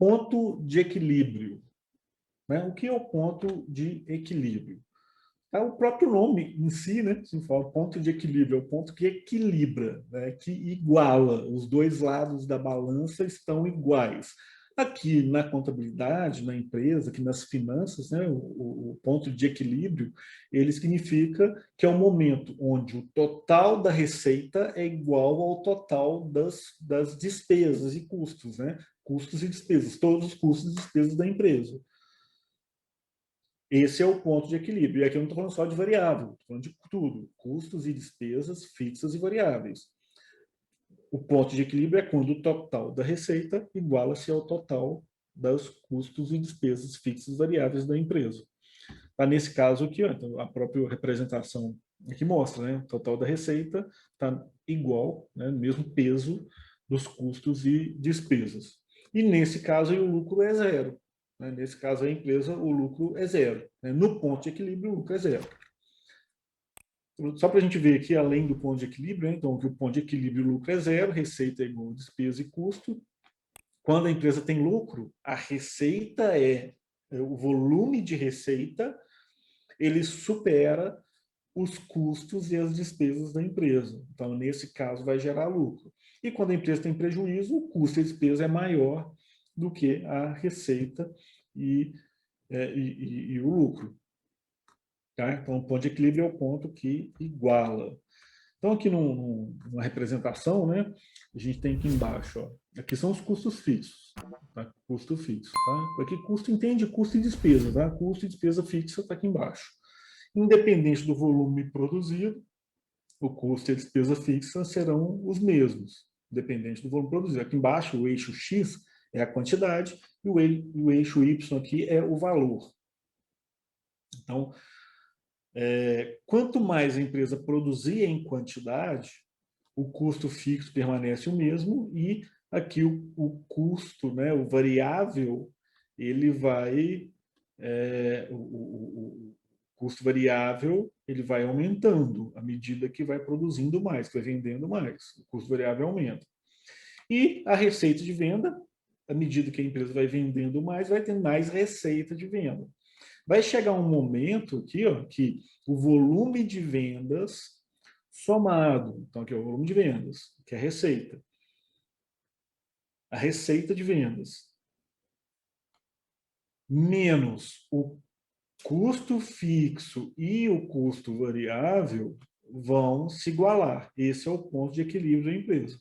ponto de equilíbrio. Né? O que é o ponto de equilíbrio? É o próprio nome em si, né? Se fala ponto de equilíbrio, é o ponto que equilibra, né? Que iguala, os dois lados da balança estão iguais. Aqui na contabilidade, na empresa, aqui nas finanças, né? O ponto de equilíbrio, ele significa que é o momento onde o total da receita é igual ao total das despesas e custos, né? Custos e despesas, todos os custos e despesas da empresa. Esse é o ponto de equilíbrio. E aqui eu não estou falando só de variável, estou falando de tudo. Custos e despesas fixas e variáveis. O ponto de equilíbrio é quando o total da receita iguala-se ao total dos custos e despesas fixas e variáveis da empresa. Tá nesse caso aqui, ó, então a própria representação aqui mostra, né? O total da receita está igual, né? Mesmo peso dos custos e despesas. E nesse caso aí, o lucro é zero. Né? Nesse caso, a empresa, o lucro é zero. Né? No ponto de equilíbrio, o lucro é zero. Só para a gente ver aqui, além do ponto de equilíbrio, né? Então, que o ponto de equilíbrio, o lucro é zero, receita é igual a despesa e custo. Quando a empresa tem lucro, a receita o volume de receita, ele supera os custos e as despesas da empresa. Então, nesse caso, vai gerar lucro. E quando a empresa tem prejuízo, o custo e a despesa é maior do que a receita e o lucro. Tá? Então, o ponto de equilíbrio é o ponto que iguala. Então, aqui numa representação, né, a gente tem aqui embaixo, ó, aqui são os custos fixos. Tá? Custo fixo. Tá? Aqui custo entende custo e despesa. Tá? Custo e despesa fixa está aqui embaixo. Independente do volume produzido, o custo e a despesa fixa serão os mesmos, independente do volume produzido. Aqui embaixo, o eixo X é a quantidade e o eixo Y aqui é o valor. Então, quanto mais a empresa produzir em quantidade, o custo fixo permanece o mesmo e aqui o custo, né, o variável, ele vai... o custo variável ele vai aumentando à medida que vai produzindo mais, que vai vendendo mais. O custo variável aumenta. E a receita de venda, à medida que a empresa vai vendendo mais, vai ter mais receita de venda. Vai chegar um momento aqui, ó, que o volume de vendas somado, então aqui é o volume de vendas, que é a receita. A receita de vendas menos o custo fixo e o custo variável vão se igualar. Esse é o ponto de equilíbrio da empresa.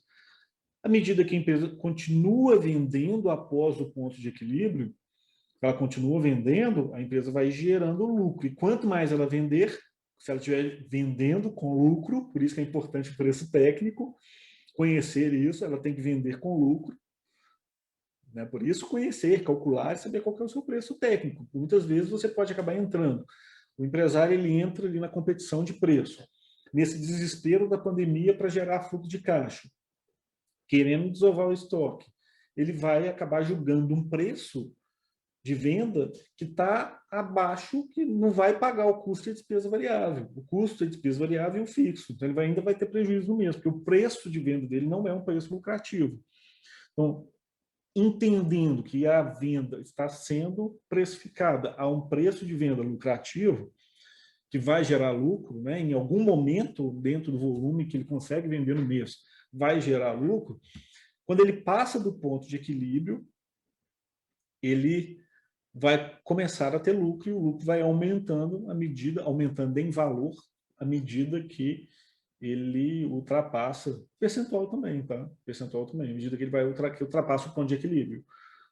À medida que a empresa continua vendendo após o ponto de equilíbrio, ela continua vendendo, a empresa vai gerando lucro. E quanto mais ela vender, se ela estiver vendendo com lucro, por isso que é importante o preço técnico, conhecer isso, ela tem que vender com lucro. Né? Por isso, conhecer, calcular e saber qual que é o seu preço técnico. Muitas vezes você pode acabar entrando. O empresário ele entra ali na competição de preço, nesse desespero da pandemia para gerar fluxo de caixa, querendo desovar o estoque. Ele vai acabar julgando um preço de venda que está abaixo, que não vai pagar o custo e a despesa variável. O custo e a despesa variável é o fixo. Então, ele ainda vai ter prejuízo no mês, porque o preço de venda dele não é um preço lucrativo. Então, entendendo que a venda está sendo precificada a um preço de venda lucrativo, que vai gerar lucro, né, em algum momento, dentro do volume que ele consegue vender no mês, vai gerar lucro, quando ele passa do ponto de equilíbrio, ele vai começar a ter lucro e o lucro vai aumentando aumentando em valor à medida que ele ultrapassa percentual também, tá? Percentual também, à medida que ele vai que ultrapassa o ponto de equilíbrio.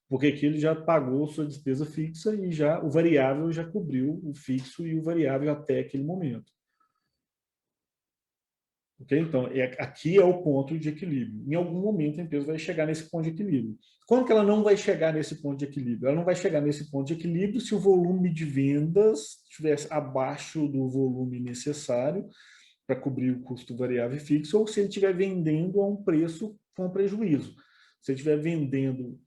Porque aqui ele já pagou sua despesa fixa e já o variável já cobriu o fixo e o variável até aquele momento. Okay? Então, aqui é o ponto de equilíbrio. Em algum momento a empresa vai chegar nesse ponto de equilíbrio. Quando que ela não vai chegar nesse ponto de equilíbrio? Ela não vai chegar nesse ponto de equilíbrio se o volume de vendas estivesse abaixo do volume necessário para cobrir o custo variável e fixo, ou se ele estiver vendendo a um preço com prejuízo. Se ele estiver vendendo,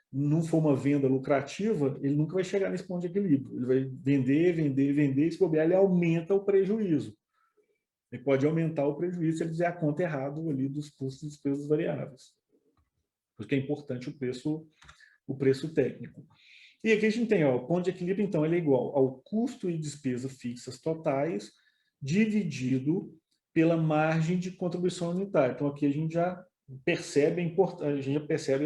não for uma venda lucrativa, ele nunca vai chegar nesse ponto de equilíbrio. Ele vai vender, vender, vender, e se bobear, ele aumenta o prejuízo. Ele pode aumentar o prejuízo se ele fizer a conta errada ali dos custos e despesas variáveis. Porque é importante o o preço técnico. E aqui a gente tem, ó, o ponto de equilíbrio, então, ele é igual ao custo e despesa fixas totais dividido pela margem de contribuição unitária. Então, aqui a gente já percebe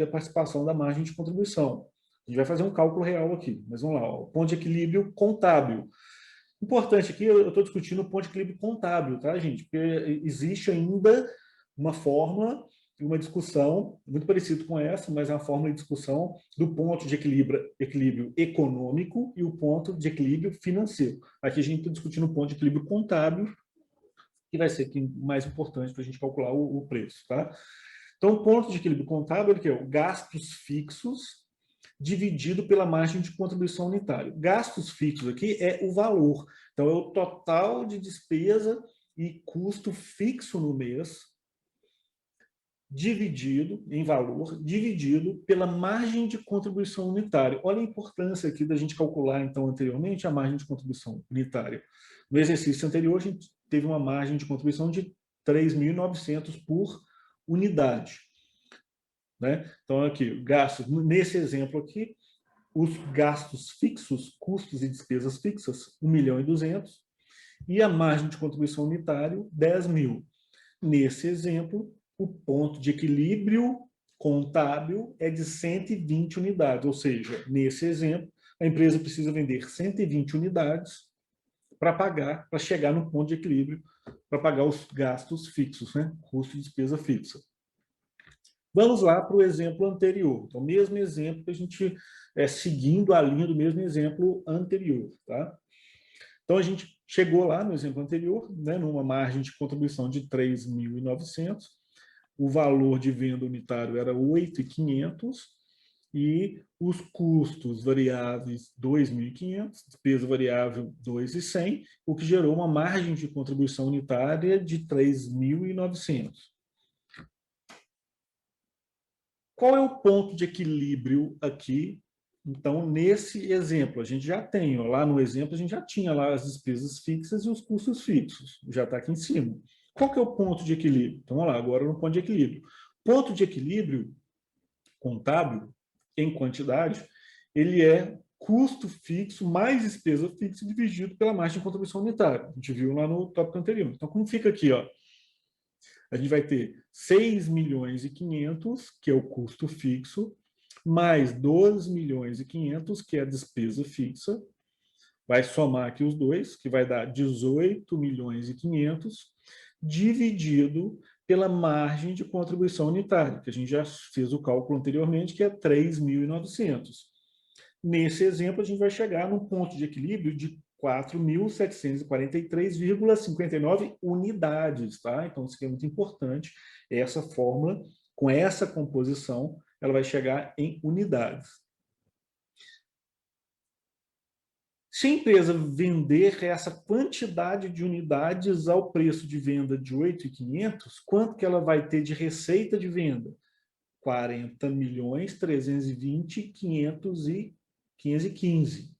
a participação da margem de contribuição. A gente vai fazer um cálculo real aqui, mas vamos lá, ó, o ponto de equilíbrio contábil. Importante aqui, eu estou discutindo o ponto de equilíbrio contábil, tá, gente? Porque existe ainda uma fórmula, uma discussão muito parecida com essa, mas é uma fórmula de discussão do ponto de equilíbrio econômico e o ponto de equilíbrio financeiro. Aqui a gente está discutindo o ponto de equilíbrio contábil, que vai ser aqui mais importante para a gente calcular o preço, tá? Então, o ponto de equilíbrio contábil é o gastos fixos dividido pela margem de contribuição unitária. Gastos fixos aqui é o valor. Então, é o total de despesa e custo fixo no mês, dividido em valor, dividido pela margem de contribuição unitária. Olha a importância aqui da gente calcular, então, anteriormente, a margem de contribuição unitária. No exercício anterior, a gente teve uma margem de contribuição de 3.900 por unidade. Né? Então, aqui, gastos, nesse exemplo aqui, os gastos fixos, custos e despesas fixas, 1.200.000, e a margem de contribuição unitária, 10.000. Nesse exemplo, o ponto de equilíbrio contábil é de 120 unidades, ou seja, nesse exemplo, a empresa precisa vender 120 unidades para chegar no ponto de equilíbrio, para pagar os gastos fixos, né? Custo e despesa fixa. Vamos lá para o exemplo anterior. Então, mesmo exemplo que a gente seguindo a linha do mesmo exemplo anterior, tá? Então, a gente chegou lá no exemplo anterior, né, numa margem de contribuição de 3.900, o valor de venda unitário era 8.500 e os custos variáveis 2.500, despesa variável 2.100, o que gerou uma margem de contribuição unitária de 3.900. Qual é o ponto de equilíbrio aqui? Então, nesse exemplo, a gente já tem, ó, lá no exemplo, a gente já tinha lá as despesas fixas e os custos fixos, já está aqui em cima. Qual que é o ponto de equilíbrio? Então, vamos lá, agora no ponto de equilíbrio. Ponto de equilíbrio contábil, em quantidade, ele é custo fixo mais despesa fixa dividido pela margem de contribuição unitária. A gente viu lá no tópico anterior. Então, como fica aqui, ó? A gente vai ter 6.500.000, que é o custo fixo, mais 12.500.000, que é a despesa fixa. Vai somar aqui os dois, que vai dar 18.500.000, dividido pela margem de contribuição unitária, que a gente já fez o cálculo anteriormente, que é 3.900. Nesse exemplo, a gente vai chegar num ponto de equilíbrio de 4.743,59 unidades, tá? Então, isso aqui é muito importante. Essa fórmula, com essa composição, ela vai chegar em unidades. Se a empresa vender essa quantidade de unidades ao preço de venda de 8.500, quanto que ela vai ter de receita de venda? 40.320.515.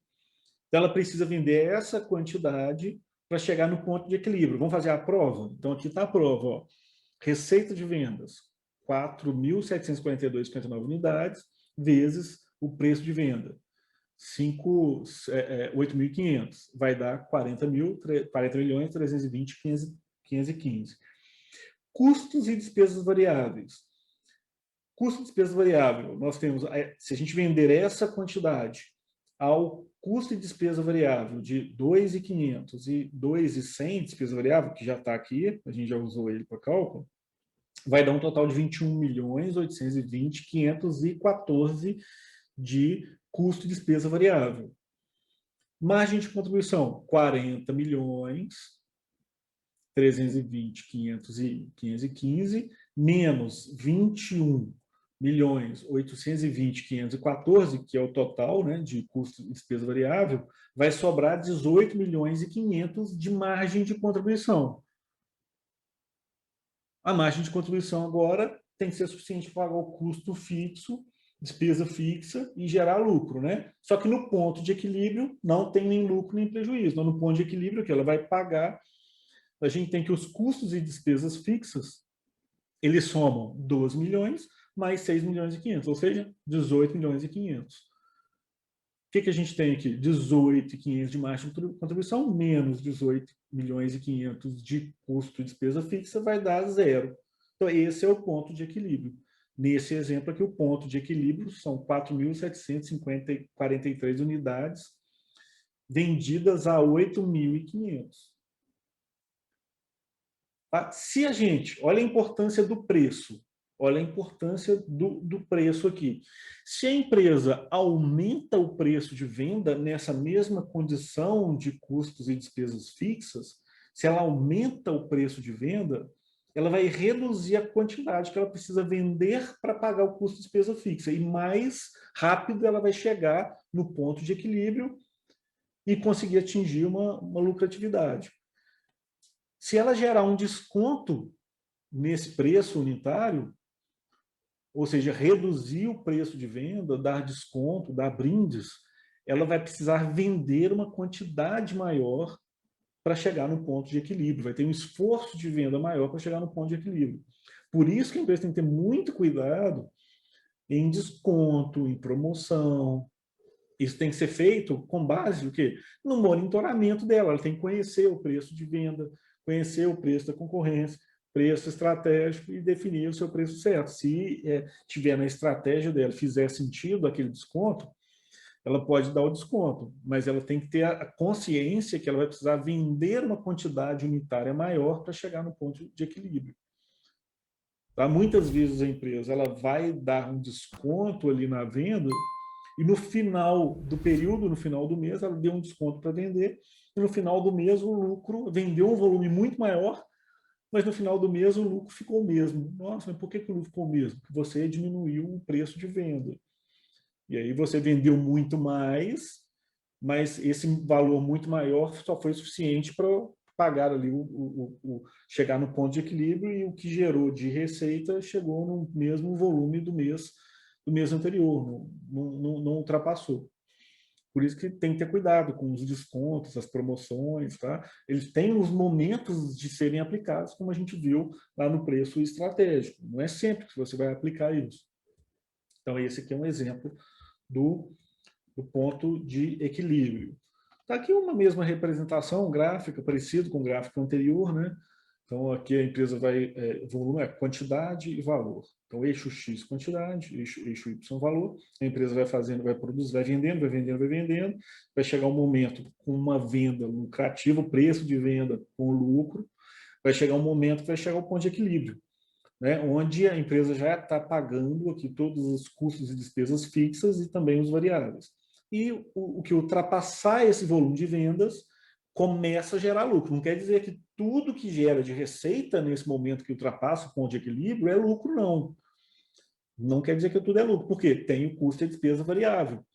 Então, ela precisa vender essa quantidade para chegar no ponto de equilíbrio. Vamos fazer a prova? Então, aqui está a prova. Ó. Receita de vendas, 4.742,59 unidades, vezes o preço de venda, 8.500. Vai dar 40.320.515. Custos e despesas variáveis. Custo e despesa variável, nós temos, se a gente vender essa quantidade ao custo e despesa variável de 2.500 e 2.100, despesa variável, que já está aqui, a gente já usou ele para cálculo, vai dar um total de 21.820.514 de custo e despesa variável. Margem de contribuição, 40.320.515, menos 21.820.514, que é o total, né, de custo e despesa variável, vai sobrar 18.500.000 de margem de contribuição. A margem de contribuição agora tem que ser suficiente para pagar o custo fixo, despesa fixa e gerar lucro, né? Só que no ponto de equilíbrio não tem nem lucro nem prejuízo. Então, no ponto de equilíbrio que ela vai pagar, a gente tem que os custos e despesas fixas, eles somam 12 milhões, mais 6.500.000, ou seja, 18.500.000. O que a gente tem aqui? 18.500 de margem de contribuição menos 18.500 de custo e despesa fixa vai dar zero. Então, esse é o ponto de equilíbrio. Nesse exemplo aqui, o ponto de equilíbrio são 4.743 unidades vendidas a 8.500. Tá? Se a gente, olha a importância do preço, olha a importância do preço aqui. Se a empresa aumenta o preço de venda nessa mesma condição de custos e despesas fixas, se ela aumenta o preço de venda, ela vai reduzir a quantidade que ela precisa vender para pagar o custo de despesa fixa. E mais rápido ela vai chegar no ponto de equilíbrio e conseguir atingir uma lucratividade. Se ela gerar um desconto nesse preço unitário, ou seja, reduzir o preço de venda, dar desconto, dar brindes, ela vai precisar vender uma quantidade maior para chegar no ponto de equilíbrio. Vai ter um esforço de venda maior para chegar no ponto de equilíbrio. Por isso que a empresa tem que ter muito cuidado em desconto, em promoção. Isso tem que ser feito com base no quê? No monitoramento dela. Ela tem que conhecer o preço de venda, conhecer o preço da concorrência, preço estratégico e definir o seu preço certo. Se tiver na estratégia dela, fizer sentido aquele desconto, ela pode dar o desconto, mas ela tem que ter a consciência que ela vai precisar vender uma quantidade unitária maior para chegar no ponto de equilíbrio. Tá? Muitas vezes a empresa ela vai dar um desconto ali na venda e no final do período, no final do mês, ela deu um desconto para vender e no final do mês o lucro vendeu um volume muito maior, mas no final do mês o lucro ficou o mesmo. Nossa, mas por que o lucro ficou o mesmo? Porque você diminuiu o preço de venda. E aí você vendeu muito mais, mas esse valor muito maior só foi suficiente para pagar ali, chegar no ponto de equilíbrio, e o que gerou de receita chegou no mesmo volume do mês anterior, não ultrapassou. Por isso que tem que ter cuidado com os descontos, as promoções, tá? Eles têm os momentos de serem aplicados, como a gente viu lá no preço estratégico. Não é sempre que você vai aplicar isso. Então, esse aqui é um exemplo do ponto de equilíbrio. Está aqui uma mesma representação gráfica, parecido com o gráfico anterior, né? Então, aqui a empresa vai, volume é quantidade e valor. Então, eixo X, quantidade, eixo Y, valor. A empresa vai fazendo, vai produzir, vai vendendo, vai vendendo, vai vendendo. Vai chegar um momento com uma venda lucrativa, o preço de venda com lucro. Vai chegar um momento que vai chegar ao ponto de equilíbrio, né? Onde a empresa já está pagando aqui todos os custos e despesas fixas e também os variáveis. E o que ultrapassar esse volume de vendas começa a gerar lucro. Não quer dizer que tudo que gera de receita nesse momento que ultrapassa o ponto de equilíbrio é lucro, não. Não quer dizer que tudo é lucro, porque tem o custo e a despesa variável.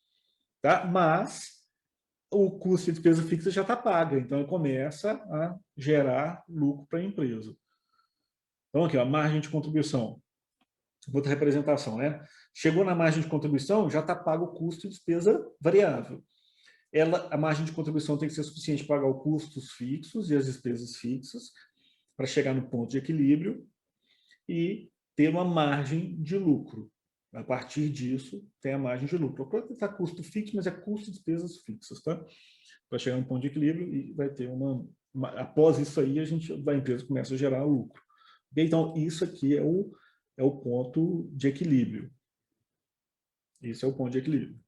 Tá? Mas o custo e despesa fixa já está paga, então começa a gerar lucro para a empresa. Então, aqui, ó, margem de contribuição. Outra representação, né? Chegou na margem de contribuição, já está pago o custo e despesa variável. A margem de contribuição tem que ser suficiente para pagar os custos fixos e as despesas fixas, para chegar no ponto de equilíbrio e ter uma margem de lucro. A partir disso, tem a margem de lucro. Pode estar custo fixo, mas é custo e despesas fixas, tá? Para chegar no ponto de equilíbrio e vai ter após isso aí, a empresa começa a gerar lucro. Então, isso aqui é o ponto de equilíbrio. Esse é o ponto de equilíbrio.